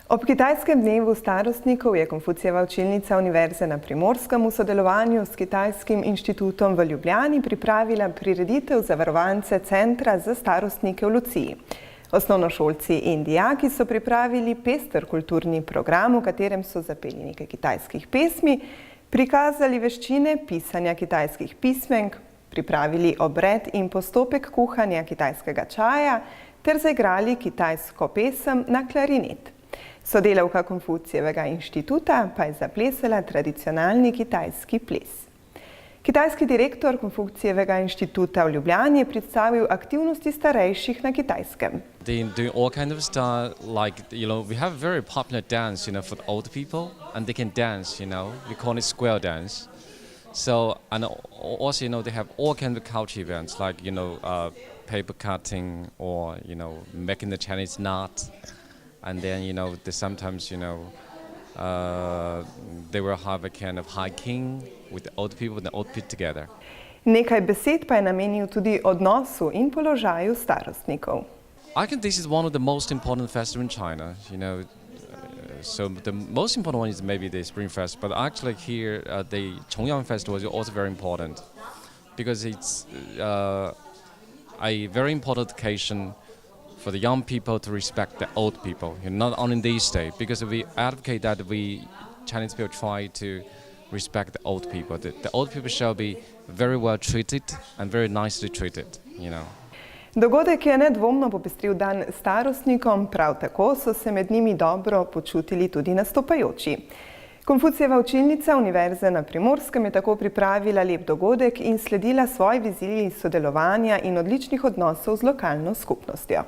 Ob kitajskem dnevu starostnikov je Konfucijeva učilnica Univerze na Primorskem v sodelovanju s Kitajskim inštitutom v Ljubljani pripravila prireditev za varovance Centra za starostnike v Luciji. Osnovnošolci in dijaki so pripravili pester kulturni program, v katerem so zapeli nekaj kitajskih pesmi, prikazali veščine pisanja kitajskih pismenk, pripravili obred in postopek kuhanja kitajskega čaja ter zaigrali kitajsko pesem na klarinet. Sodelavka Konfucijevega inštituta pa je zaplesala tradicionalni kitajski ples. Kitajski direktor Konfucijevega inštituta v Ljubljani je predstavil aktivnosti starejših na Kitajskem. Doing all kind of stuff, like, we have a very popular dance, for the old people, and they can dance, we call it square dance. So, and also, they have all kind of culture events, like, paper cutting or, making the Chinese knot. And then, they sometimes, they will have a kind of hiking with the old people and the old people together. Nekaj besed pa je namenil tudi odnosu in položaju starostnikov. I think this is one of the most important festivals in China, so the most important one is maybe the Spring Fest, but actually here the Chongyang Festival is also very important because it's a very important occasion for the young people to respect the old people, not only in these days, because we advocate that we Chinese people try to respect the old people. The old people shall be very well treated and very nicely treated, Dogodek je nedvomno popestril dan starostnikom, prav tako so se med njimi dobro počutili tudi nastopajoči. Konfucijeva učilnica Univerze na Primorskem je tako pripravila lep dogodek in sledila svoji viziji sodelovanja in odličnih odnosov z lokalno skupnostjo.